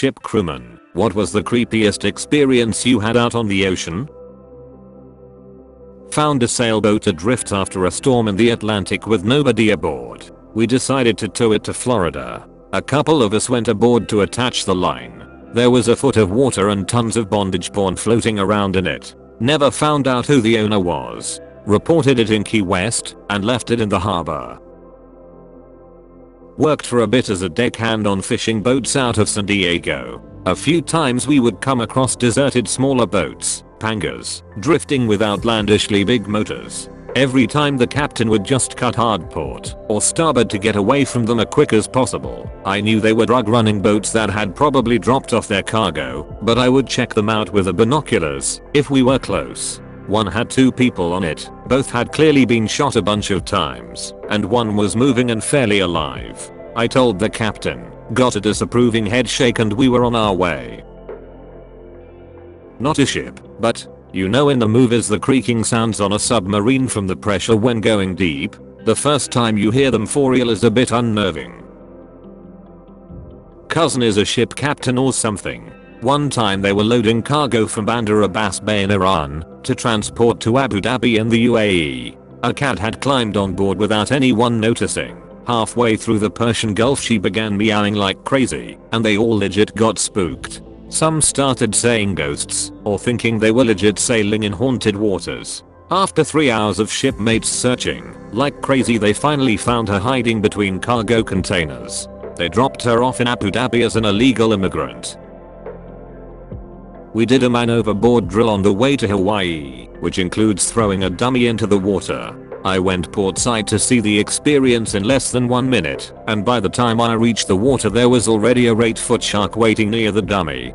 ship crewman, what was the creepiest experience you had out on the ocean? Found a sailboat adrift after a storm in the Atlantic with nobody aboard. We decided to tow it to Florida. A couple of us went aboard to attach the line. There was a foot of water and tons of bondage porn floating around in it. Never found out who the owner was. Reported it in Key West and left it in the harbor. Worked for a bit as a deckhand on fishing boats out of San Diego. A few times we would come across deserted smaller boats, pangas, drifting with outlandishly big motors. Every time the captain would just cut hard port or starboard to get away from them as quick as possible. I knew they were drug running boats that had probably dropped off their cargo, but I would check them out with the binoculars if we were close. One had 2 people on it, both had clearly been shot a bunch of times, and one was moving and fairly alive. I told the captain, got a disapproving head shake, and we were on our way. Not a ship, but you know in the movies the creaking sounds on a submarine from the pressure when going deep? The first time you hear them for real is a bit unnerving. Cousin is a ship captain or something. One time they were loading cargo from Bandar Abbas Bay in Iran to transport to Abu Dhabi in the UAE. A cat had climbed on board without anyone noticing. Halfway through the Persian Gulf she began meowing like crazy, and they all legit got spooked. Some started saying ghosts or thinking they were legit sailing in haunted waters. After 3 hours of shipmates searching like crazy, they finally found her hiding between cargo containers. They dropped her off in Abu Dhabi as an illegal immigrant. We did a man overboard drill on the way to Hawaii, which includes throwing a dummy into the water. I went portside to see the experience in less than 1 minute, and by the time I reached the water there was already a 8-foot shark waiting near the dummy.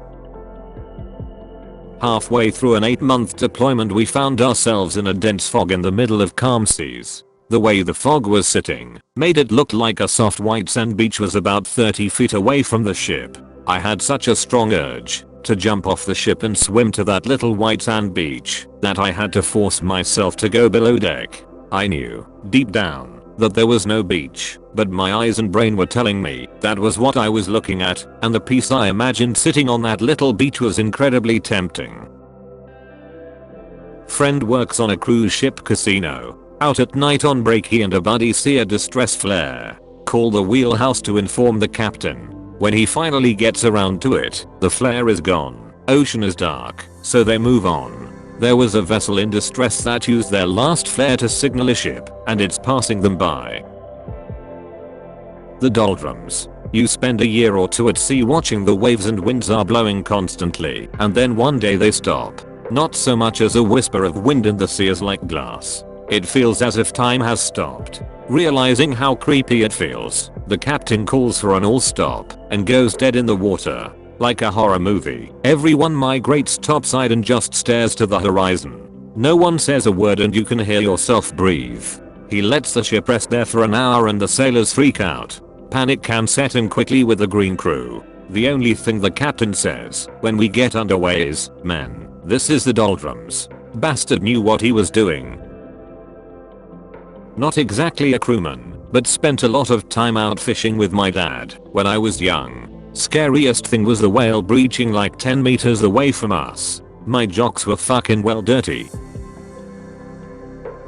Halfway through an 8-month deployment we found ourselves in a dense fog in the middle of calm seas. The way the fog was sitting made it look like a soft white sand beach was about 30 feet away from the ship. I had such a strong urge to jump off the ship and swim to that little white sand beach that I had to force myself to go below deck. I knew, deep down, that there was no beach, but my eyes and brain were telling me that was what I was looking at, and the peace I imagined sitting on that little beach was incredibly tempting. Friend works on a cruise ship casino. Out at night on break he and a buddy see a distress flare. Call the wheelhouse to inform the captain. When he finally gets around to it, the flare is gone. Ocean is dark, so they move on. There was a vessel in distress that used their last flare to signal a ship, and it's passing them by. The doldrums. You spend a year or 2 at sea watching the waves and winds are blowing constantly, and then one day they stop. Not so much as a whisper of wind in the sea is like glass. It feels as if time has stopped. Realizing how creepy it feels, the captain calls for an all stop and goes dead in the water. Like a horror movie, everyone migrates topside and just stares to the horizon. No one says a word and you can hear yourself breathe. He lets the ship rest there for an hour and the sailors freak out. Panic can set in quickly with the green crew. The only thing the captain says when we get underway is, "Man, this is the doldrums." Bastard knew what he was doing. Not exactly a crewman, but spent a lot of time out fishing with my dad when I was young. Scariest thing was the whale breaching like 10 meters away from us. My jocks were fucking well dirty.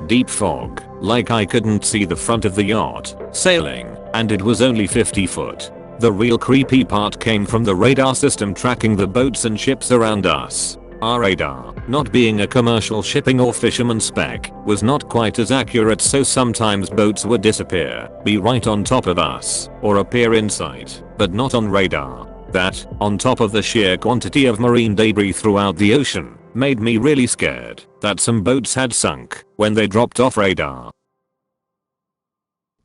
Deep fog, like I couldn't see the front of the yacht, sailing, and it was only 50 foot. The real creepy part came from the radar system tracking the boats and ships around us. Our radar, not being a commercial shipping or fisherman spec, was not quite as accurate, so sometimes boats would disappear, be right on top of us, or appear in sight, but not on radar. That, on top of the sheer quantity of marine debris throughout the ocean, made me really scared that some boats had sunk when they dropped off radar.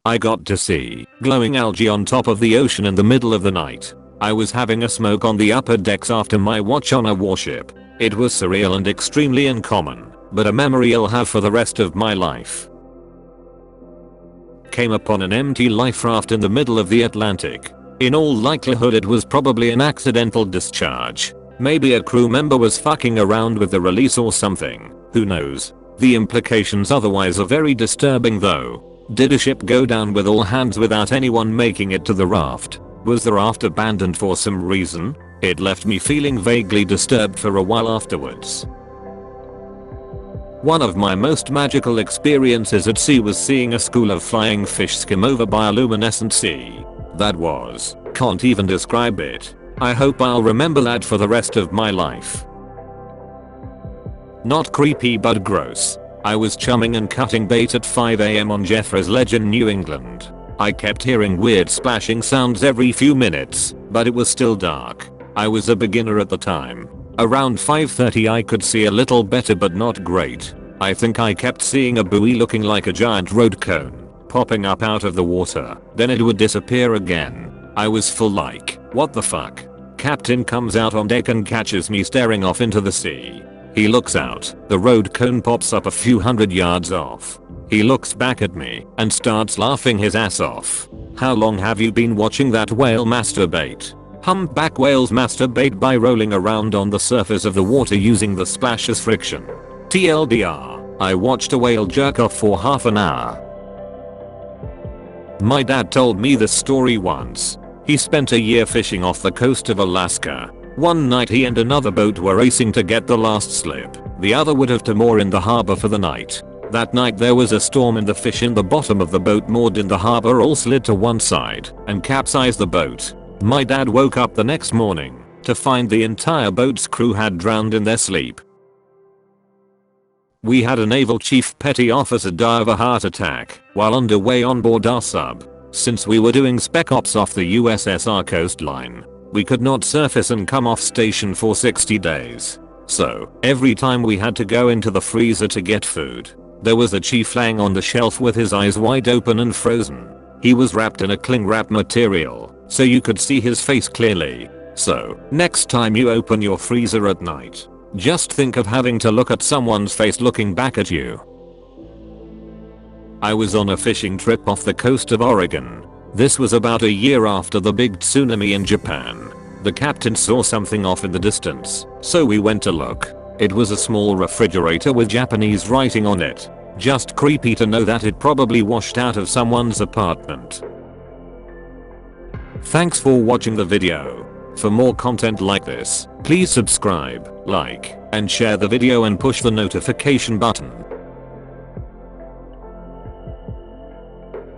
I got to see glowing algae on top of the ocean in the middle of the night. I was having a smoke on the upper decks after my watch on a warship. It was surreal and extremely uncommon, but a memory I'll have for the rest of my life. Came upon an empty life raft in the middle of the Atlantic. In all likelihood it was probably an accidental discharge. Maybe a crew member was fucking around with the release or something, who knows. The implications otherwise are very disturbing though. Did a ship go down with all hands without anyone making it to the raft? Was the raft abandoned for some reason? It left me feeling vaguely disturbed for a while afterwards. One of my most magical experiences at sea was seeing a school of flying fish skim over bioluminescent sea. Can't even describe it. I hope I'll remember that for the rest of my life. Not creepy but gross. I was chumming and cutting bait at 5 AM on Jeffreys Ledge in New England. I kept hearing weird splashing sounds every few minutes, but it was still dark. I was a beginner at the time. Around 5:30 I could see a little better but not great. I think I kept seeing a buoy looking like a giant road cone popping up out of the water, then it would disappear again. I was full like, what the fuck? Captain comes out on deck and catches me staring off into the sea. He looks out, the road cone pops up a few hundred yards off. He looks back at me and starts laughing his ass off. How long have you been watching that whale masturbate? Humpback whales masturbate by rolling around on the surface of the water using the splash as friction. TLDR, I watched a whale jerk off for half an hour. My dad told me this story once. He spent a year fishing off the coast of Alaska. One night he and another boat were racing to get the last slip. The other would have to moor in the harbor for the night. That night there was a storm and the fish in the bottom of the boat moored in the harbor all slid to one side and capsized the boat. My dad woke up the next morning to find the entire boat's crew had drowned in their sleep. We had a naval chief petty officer die of a heart attack while underway on board our sub. Since we were doing spec ops off the USSR coastline, we could not surface and come off station for 60 days. So, every time we had to go into the freezer to get food, there was a chief laying on the shelf with his eyes wide open and frozen. He was wrapped in a cling wrap material, so you could see his face clearly. So, next time you open your freezer at night, just think of having to look at someone's face looking back at you. I was on a fishing trip off the coast of Oregon. This was about a year after the big tsunami in Japan. The captain saw something off in the distance, so we went to look. It was a small refrigerator with Japanese writing on it. Just creepy to know that it probably washed out of someone's apartment. Thanks for watching the video. For more content like this, please subscribe, like, and share the video and push the notification button.